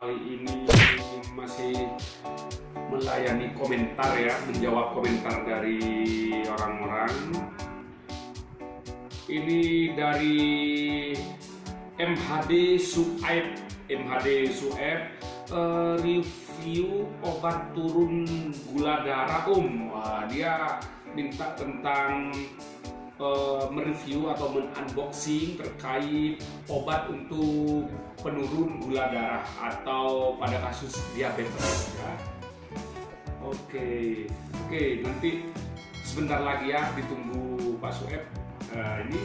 kali ini masih melayani komentar ya, menjawab komentar dari orang-orang. Ini dari MHD Suaib, review obat turun gula darah Wah, dia minta tentang mereview atau menunboxing terkait obat untuk penurun gula darah atau pada kasus diabetes ya. Oke, nanti sebentar lagi ya, ditunggu Pak Sueb. Ini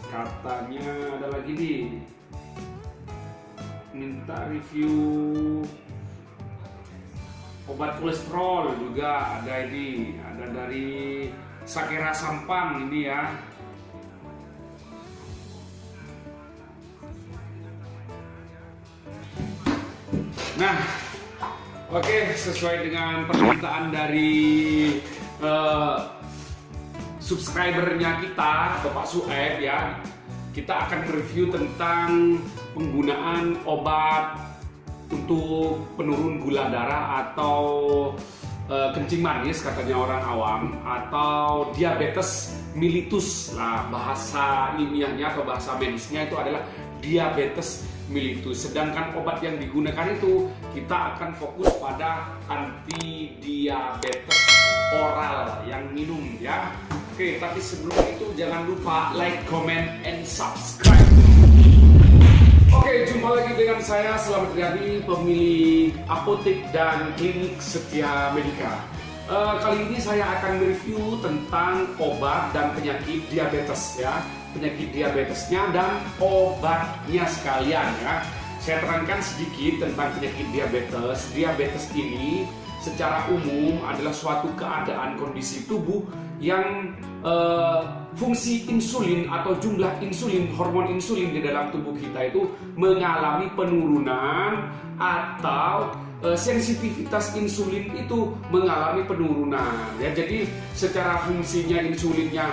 katanya ada lagi nih, minta review obat kolesterol juga ada ini, ada dari Sakera Sampang ini ya. Nah, oke, sesuai dengan permintaan dari subscribernya kita, Bapak Sueb ya, kita akan review tentang penggunaan obat untuk penurun gula darah atau kencing manis katanya orang awam, atau diabetes mellitus. Nah, bahasa ilmiahnya atau bahasa medisnya itu adalah diabetes mellitus. Sedangkan obat yang digunakan itu kita akan fokus pada anti diabetes oral yang minum ya. Oke, tapi sebelum itu jangan lupa like, comment, and subscribe. Oke, jumpa lagi dengan saya Slamet Riyadi, pemilik apotek dan klinik Setia Medika. Kali ini saya akan mereview tentang obat dan penyakit diabetes ya, penyakit diabetesnya dan obatnya sekalian ya. Saya terangkan sedikit tentang penyakit diabetes. Diabetes ini secara umum adalah suatu keadaan kondisi tubuh yang fungsi insulin atau jumlah insulin, hormon insulin di dalam tubuh kita itu mengalami penurunan atau sensitivitas insulin itu mengalami penurunan ya. Jadi secara fungsinya insulinnya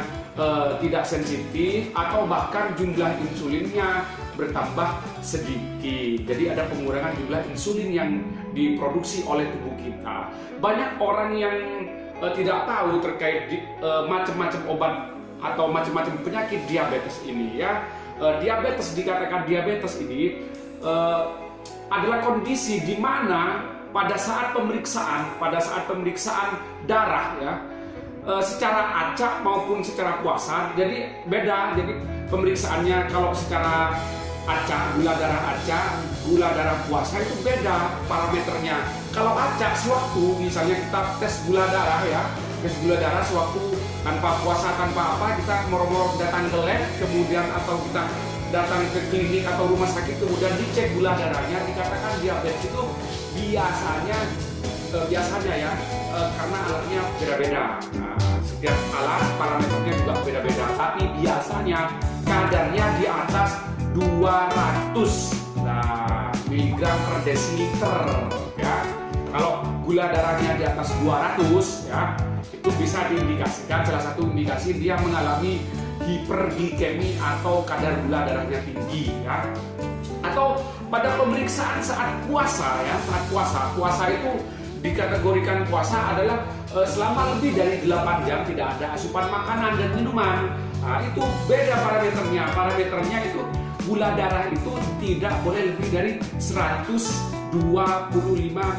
tidak sensitif atau bahkan jumlah insulinnya bertambah sedikit. Jadi ada pengurangan jumlah insulin yang diproduksi oleh tubuh kita. Banyak orang yang tidak tahu terkait macam-macam obat atau macam-macam penyakit diabetes ini ya. Diabetes, dikatakan diabetes ini adalah kondisi di mana pada saat pemeriksaan darah ya, secara acak maupun secara puasa, jadi beda. Jadi pemeriksaannya kalau secara acak, gula darah puasa itu beda parameternya. Kalau acak sewaktu misalnya kita tes gula darah ya, tes gula darah sewaktu tanpa puasa, tanpa apa, kita moro-moro datang ke lab, kemudian atau kita datang ke klinik atau rumah sakit kemudian dicek gula darahnya, dikatakan diabetes itu biasanya ya, karena alatnya beda-beda. Nah, setiap alat parameternya juga beda-beda, tapi biasanya kadarnya di atas 200 miligram per desiliter ya. Kalau gula darahnya di atas 200 ya, itu bisa diindikasikan, salah satu indikasi dia mengalami hiperglikemi atau kadar gula darahnya tinggi ya. Atau pada pemeriksaan saat puasa ya, puasa itu dikategorikan puasa adalah selama lebih dari 8 jam tidak ada asupan makanan dan minuman. Nah, itu beda parameternya itu gula darah itu tidak boleh lebih dari 125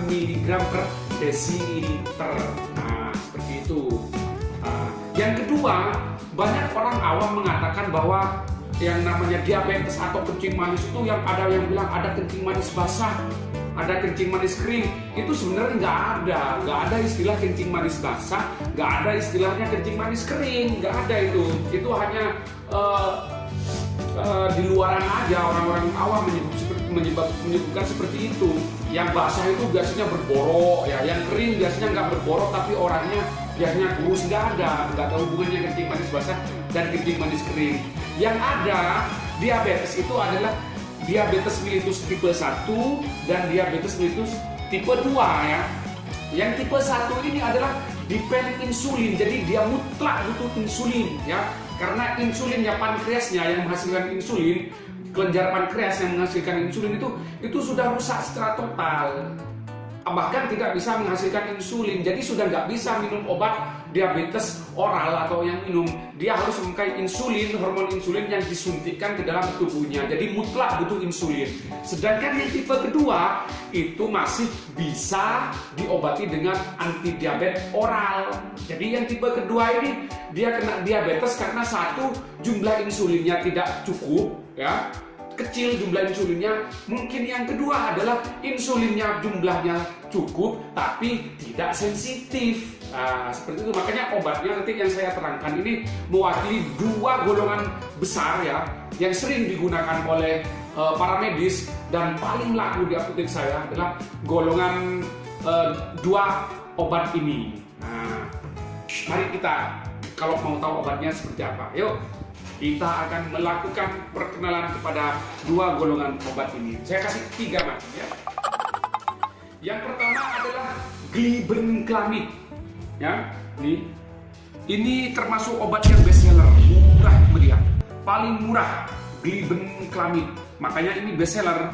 mg per desiliter. Nah, seperti itu. Yang kedua, banyak orang awam mengatakan bahwa yang namanya diabetes atau kencing manis itu yang bilang ada kencing manis basah, ada kencing manis kering. Itu sebenarnya nggak ada istilah kencing manis basah, nggak ada istilahnya kencing manis kering, nggak ada itu. Itu hanya di luaran aja orang-orang awam menyebutkan seperti itu. Yang basah itu biasanya berborok ya, yang kering biasanya nggak berborok tapi orangnya biasanya kurus. Nggak ada hubungannya kencing manis basah dan kencing manis kering. Yang ada diabetes itu adalah diabetes mellitus tipe 1 dan diabetes mellitus tipe 2 ya. Yang tipe 1 ini adalah depend insulin, jadi dia mutlak butuh insulin ya. Karena insulinnya, pankreasnya yang menghasilkan insulin kelenjar pankreas yang menghasilkan insulin itu sudah rusak secara total, bahkan tidak bisa menghasilkan insulin. Jadi sudah nggak bisa minum obat diabetes oral atau yang minum, dia harus memakai insulin, hormon insulin yang disuntikkan ke dalam tubuhnya. Jadi mutlak butuh insulin. Sedangkan yang tipe kedua itu masih bisa diobati dengan anti diabetes oral. Jadi yang tipe kedua ini dia kena diabetes karena satu, jumlah insulinnya tidak cukup, ya, kecil jumlah insulinnya. Mungkin yang kedua adalah insulinnya jumlahnya cukup tapi tidak sensitif. Nah, seperti itu. Makanya obatnya nanti yang saya terangkan ini mewakili dua golongan besar, ya, yang sering digunakan oleh para medis dan paling laku di apotek saya adalah golongan dua obat ini. Nah, mari kita kalau mau tahu obatnya seperti apa, yuk kita akan melakukan perkenalan kepada dua golongan obat ini. Saya kasih 3 macam, ya. Yang pertama adalah glibenclamid, ya. Ini termasuk obat yang best seller, murah meriah, paling murah, glibenclamid. Makanya ini best seller.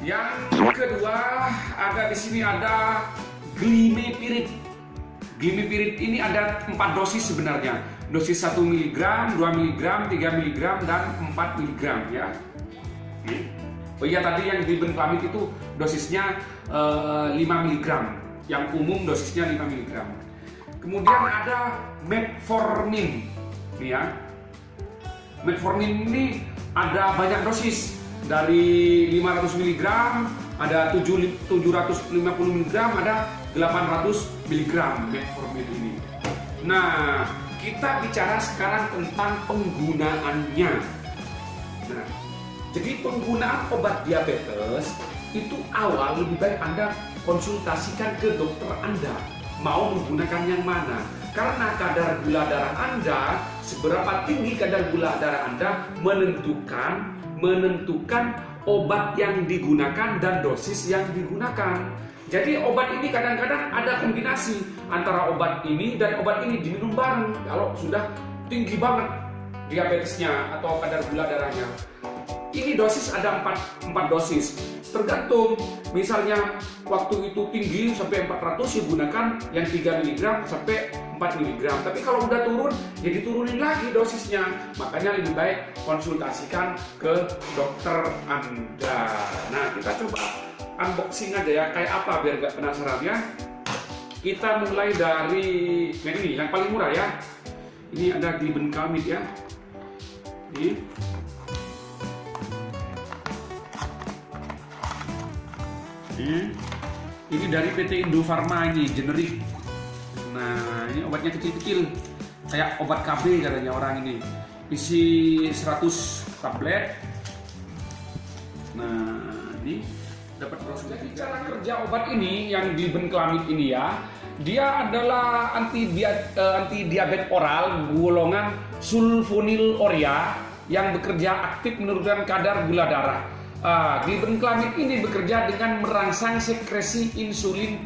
Yang kedua di sini ada glimepiride. Glimepiride ini ada 4 dosis sebenarnya. Dosis 1 mg, 2 mg, 3 mg, dan 4 mg, ya. Oh iya, tadi yang glibenclamid itu dosisnya 5 mg. Yang umum dosisnya 5 mg. Kemudian ada metformin. Nih, ya. Metformin ini ada banyak dosis. Dari 500 mg, ada 750 mg, ada 800 mg metformin ini. Nah, kita bicara sekarang tentang penggunaannya. Nah, jadi penggunaan obat diabetes itu awal lebih baik Anda konsultasikan ke dokter Anda mau menggunakan yang mana. Karena kadar gula darah Anda, seberapa tinggi kadar gula darah Anda menentukan obat yang digunakan dan dosis yang digunakan. Jadi obat ini kadang-kadang ada kombinasi antara obat ini dan obat ini diminum bareng kalau sudah tinggi banget diabetesnya atau kadar gula darahnya. Ini dosis ada 4 dosis. Tergantung, misalnya waktu itu tinggi sampai 400 ya gunakan yang 3 mg sampai 4 mg. Tapi kalau udah turun ya diturunin lagi dosisnya. Makanya lebih baik konsultasikan ke dokter Anda. Nah, kita coba unboxing aja, ya, kayak apa biar gak penasaran, ya. Kita mulai dari ini yang paling murah, ya. Ini ada glibenclamid, ya. Ini dari PT Indofarma, ini generik. Nah, ini obatnya kecil-kecil, kayak obat KB katanya orang ini. Isi 100 tablet. Nah, ini dapat brosur. Cara kerja obat ini yang glibenclamid ini, ya, dia adalah anti diabetes oral golongan sulfonylurea yang bekerja aktif menurunkan kadar gula darah. Glibenclamid ini bekerja dengan merangsang sekresi insulin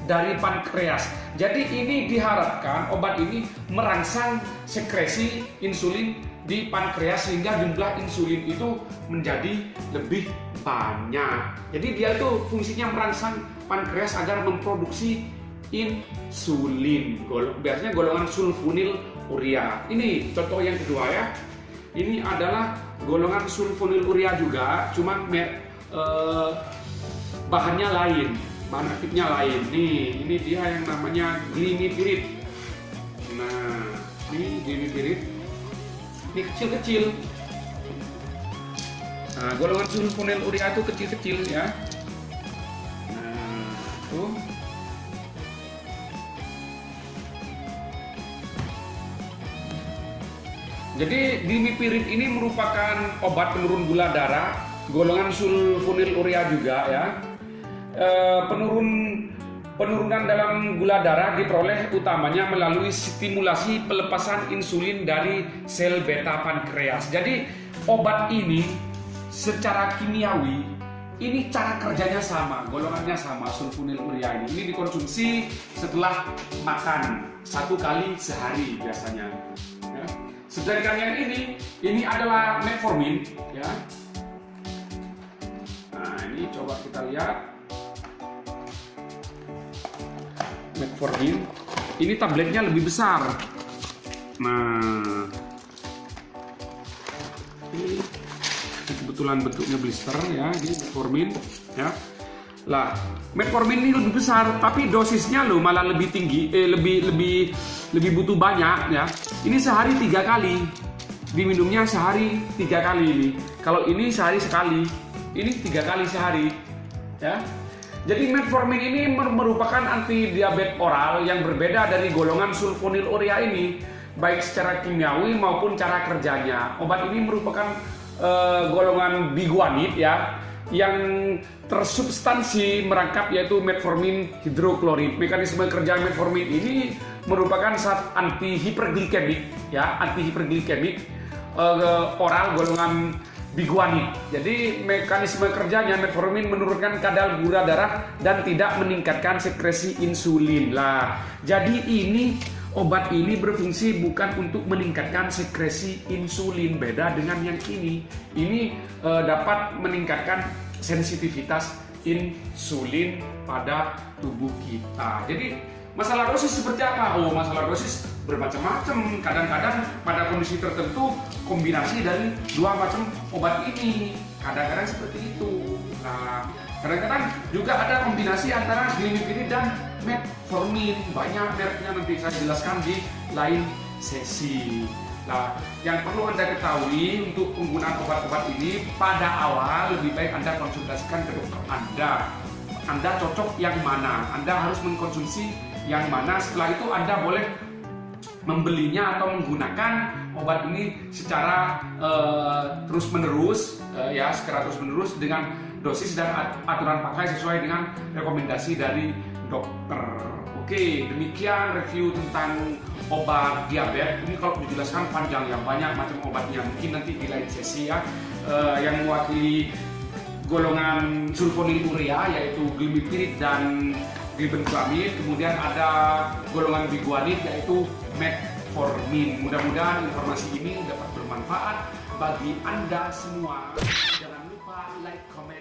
dari pankreas. Jadi ini diharapkan obat ini merangsang sekresi insulin di pankreas sehingga jumlah insulin itu menjadi lebih banyak. Jadi dia itu fungsinya merangsang pankreas agar memproduksi insulin. Biasanya golongan sulfonylurea. Ini contoh yang kedua, ya. Ini adalah golongan sulfonylurea juga, cuman bahannya lain, bahan aktifnya lain. Nih, ini dia yang namanya glimepiride. Nah, ini glimepiride. Ini kecil-kecil. Nah, golongan sulfonylurea itu kecil-kecil, ya. Nah, tuh. Jadi glimepiride ini merupakan obat penurun gula darah, golongan sulfonylurea juga, ya. Penurunan dalam gula darah diperoleh utamanya melalui stimulasi pelepasan insulin dari sel beta pankreas. Jadi obat ini secara kimiawi ini cara kerjanya sama, golongannya sama, sulfonylurea ini. Ini dikonsumsi setelah makan 1 kali sehari biasanya. Sedangkan yang ini adalah metformin, ya. Nah, ini coba kita lihat. Metformin. Ini tabletnya lebih besar. Nah, ini kebetulan bentuknya blister ya, ini metformin ya. Lah, metformin ini lebih besar, tapi dosisnya loh malah lebih tinggi, lebih butuh banyak ya. Ini sehari 3 kali, diminumnya sehari 3 kali ini. Kalau ini sehari sekali, ini 3 kali sehari ya. Jadi metformin ini merupakan anti diabetes oral yang berbeda dari golongan sulfonylurea ini, baik secara kimiawi maupun cara kerjanya. Obat ini merupakan golongan biguanid ya, yang tersubstansi merangkap yaitu metformin hidroklorid. Mekanisme kerja metformin ini merupakan zat anti hiperglikemik ya, anti hiperglikemik oral golongan biguanid. Jadi mekanisme kerjanya metformin menurunkan kadar gula darah dan tidak meningkatkan sekresi insulin. Lah, jadi ini obat ini berfungsi bukan untuk meningkatkan sekresi insulin, beda dengan yang ini. Ini dapat meningkatkan sensitivitas insulin pada tubuh kita. Jadi masalah dosis seperti apa? Oh, masalah dosis bermacam-macam. Kadang-kadang pada kondisi tertentu kombinasi dari 2 macam obat ini. Kadang-kadang seperti itu. Nah, kadang-kadang juga ada kombinasi antara glimepiride dan metformin. Banyak mereknya, nanti saya jelaskan di lain sesi. Nah, yang perlu Anda ketahui untuk penggunaan obat-obat ini, pada awal lebih baik Anda konsultasikan ke dokter Anda. Anda cocok yang mana? Anda harus mengkonsumsi yang mana? Setelah itu Anda boleh membelinya atau menggunakan obat ini secara terus-menerus ya, secara terus-menerus dengan dosis dan aturan pakai sesuai dengan rekomendasi dari dokter. Oke, demikian review tentang obat diabetes. Ini kalau dijelaskan panjang ya, banyak macam obatnya. Mungkin nanti di lain sesi ya, yang mewakili golongan sulfonylurea yaitu glimepiride dan glibenclamid. Kemudian ada golongan biguanid yaitu metformin. Mudah-mudahan informasi ini dapat bermanfaat bagi Anda semua. Jangan lupa like, comment